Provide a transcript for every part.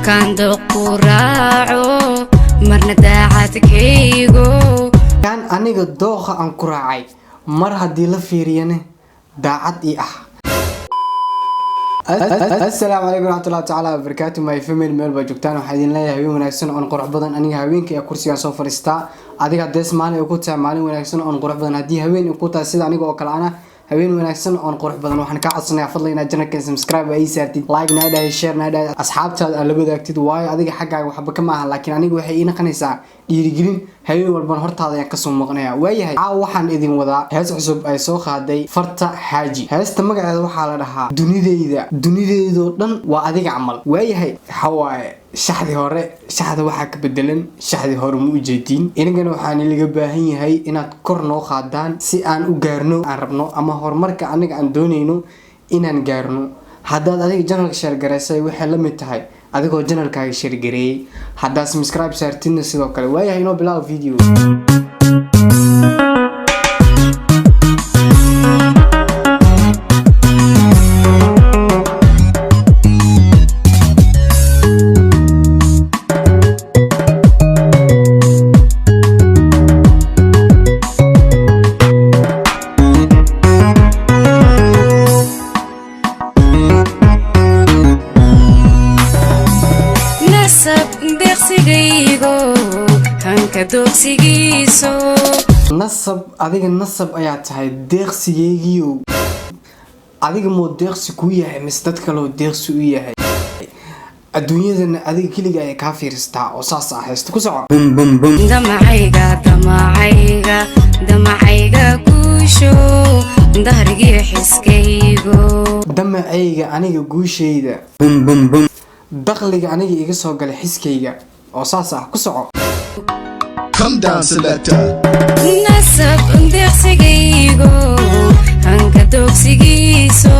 كان دقراعو مرنا داعات كيغو كان أنيق دوخة أن كراعي مر هدي لفيريانه داعات السلام عليكم ورحمة الله تعالى وبركاته ما يفهمين ميل بجوكتان وحيدين لي هاوين وناكسن أن قرح بدن أنيق هاوينك يا كرسي صوفر استا أديك هديس مالي وكوتا مالي وناكسن أن قرح بدن هدي هاوين وكوتا سيدا أنيق وكلانا هاوين وناكسن أن قرح بدن وحن كعصنا فضل إن جنك سبسكرايب أي سارتي لايك نادا شير نادا أصحابتها اللي بدك تدواي أديك حقا وحبك معها لكن أنيق وحيينا قنيسا dhiirigelin habeen walba hortaada ayaan ka soo muuqnaa waayahay waxaan idin wadaa hees cusub ay soo qaaday farta xaaji heesta magaceeda waxa la dhahaa dunideydo dhan waa adiga camal waayahay xawaaye shaxda waxa ka bedelan shaxdi hore mu ujeedin inagana waxaan ilaga baahan yahay inaad kor noo qaadaan si aan u gaarno aan rabno ama horumarka aniga aan dooneyno inaan gaarno haddaad adiga channelka share gareysay waxay la mid tahay adigoo channelkaaga share gareeyay haddaad subscribe saartina sidoo kale waayahay inoo bilaabo video nasab adiga nasab ayaa tahay deeqsigeegiyo adiga moo deeqsi ku yahay mis dad kale oo deeqsi u yahay adduunyadana adiga kaliya ay ka fiirstaa oo saas ah haysto ku soco damacayga guusho dahriga xiskaygo damacayga aniga guushayda dakhliga aniga iga soo galay xiskayga oo saas ah ku soco Come down, selector. Nasab deeqsigiigo hanka doogsigiiso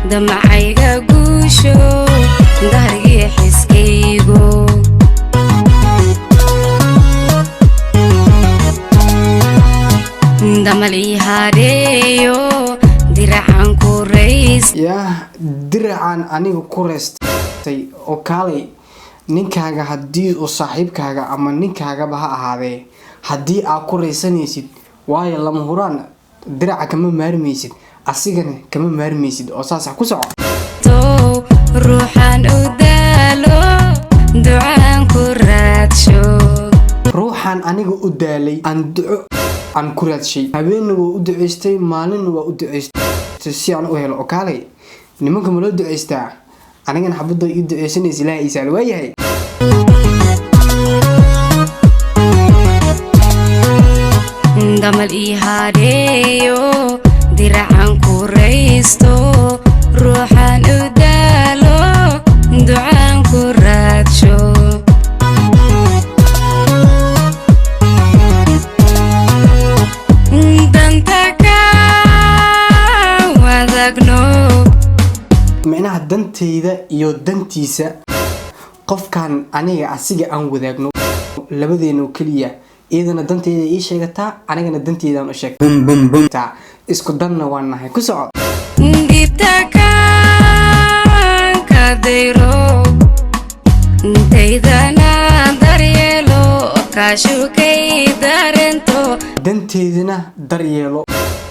damacayga guusho dahriga xiskaygo damali hareeyo diracan ku reys diracan aniga ku reystay oo kaalay ninkaaga haddii uu saaxiibkaaga ama ninkaagaba ha ahaadee haddii aad ku reysanaysid waayo lama huraan diraca kama maarmaysid asigana kama maarmaysid oo saas ku soco ruuxan u daalo ducaan ku raadsho ruuxan aniga u daalay aan duco aan ku raadshay habeenna waa u duceystay maalinna waa u duceystay si aan u helo oo kaalay nimanka ma loo duceystaa anigana xabadda ii duceysanaysa ilaahay isaal waayahay damal ii hareeyo diracan ku reysto ruuxan u daalo ducaan ku raadsho danta ka wadagno micnaha danteyda iyo dantiisa qofkan aniga asiga aan wadaagno labadeena kaliya iyadana danteyda ii sheegataa anigana danteydaan u sheegtaa isku danna waan nahay ku soco dibta ka dayro daydana daryeelo kaashukay darento danteydana daryeelo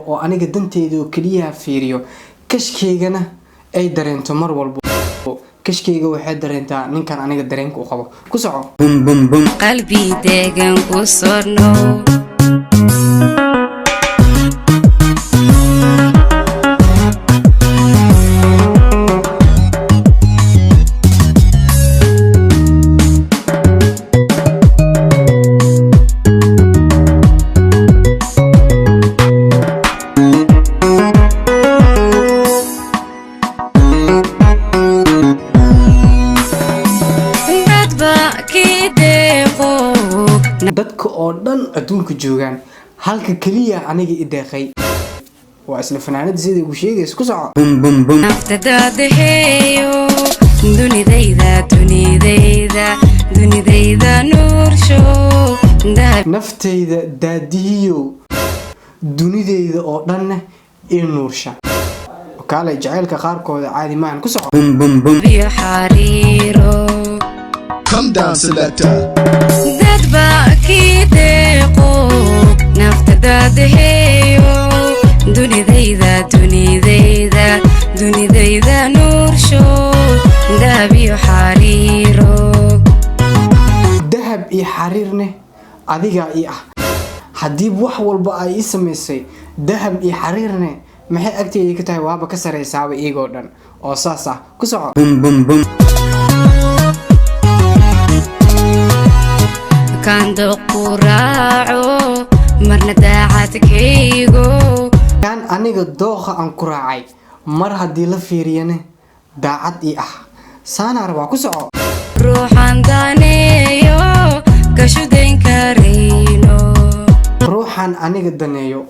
oo aniga danteyda oo kaliya fiiriyo kashkeygana ay dareento mar walbo kashkeyga waxay dareentaa ninkan aniga dareenka u qabo ku soco qalbi deegan ku sorno dadka oo dhan adduunka joogaan halka kaliya aniga i deeqay waa isla fanaanada sida ugu sheegayso ku soco naftadaadaheeyo dunidayda nuursho naftayda daadihiyo dunidayda oo dhanna i nuursha kaalay jaceylka qaarkooda caadi maahan ku soco biyo xariiro Come down, selector. dad baa kii deeqo nafta daadaheeyo dunidayda nuursho dahab iyo xariiro dahab iyo xariirne adiga ii ah haddii wax walba ay ii samaysay dahab iyo xariirne maxay agteedii ka tahay waaba ka saraysaaba iyagoo dhan oo saas ah ku soco kando quraaco marna daacadkaygo kan aniga dooqa aan ku raacay mar haddii la fiiriyane daacad ii ah saana rabaa ku soco ruuxan daneeyo kashudayn karayno ruuxan aniga daneeyo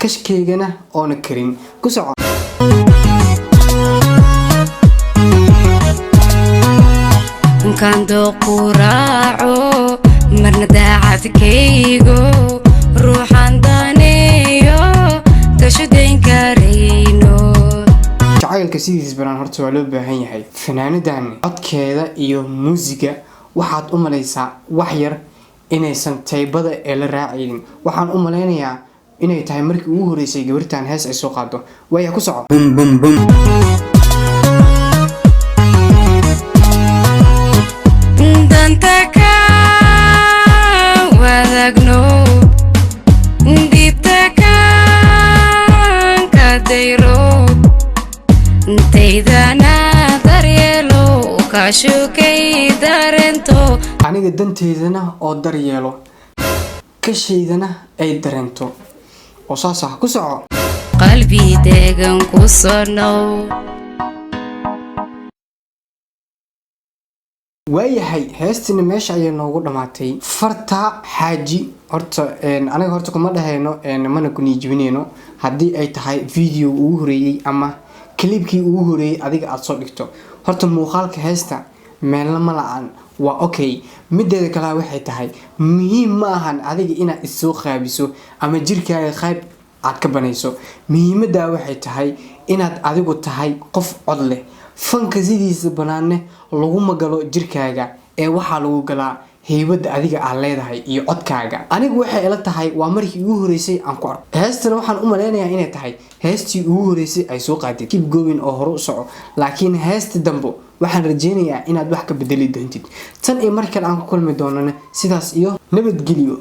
kashkaygana oona karin ku soco kando quraaco marna daacadkaygo ruuxan daneeyo kashudayn karayno jacaylka sidiis banaan horta waa loo baahan yahay fanaanadan codkeeda iyo muusiga waxaad u malaysaa wax yar inaysan taybada ee la raacaynin waxaan u malaynayaa inay tahay markii ugu horeysay gabartan hees ay soo qaado waya ku soco danta ka wadagno dhibta ka dayro intaydana daryeelo kashukay dareento aniga danteydana oo daryeelo kashaydana ay dareento oo saas ah ku soco qalbi degan ku sonow waayahay heestina meesha ayay noogu dhamaatay farta xaaji horta aniga horta kuma dhahayno mana ku niijibinayno haddii ay tahay video ugu horeeyey ama clipkii ugu horeeyey adiga aad soo dhigto horta muuqaalka heesta meelna ma la-aan waa okay mideeda kale waxay tahay muhiim ma ahan adiga inaad isoo qaabiso ama jirkaaga qayb aad ka banayso muhiimadaa waxay tahay inaad adigu tahay qof cod leh fanka sidiisa banaanne laguma galo jirkaaga ee waxaa lagu galaa heybada adiga aad leedahay iyo codkaaga anigu waxay ila tahay waa markii ugu horeysay aan ku arko heestana waxaan u maleynayaa inay tahay heestii ugu horeysay ay soo qaatay keep going oo hore u soco laakiin heesta dambo waxaan rajeynayaa inaad wax ka bedeli doontid tan iyo markale aan ku kulmi doonana sidaas iyo nabadgelyo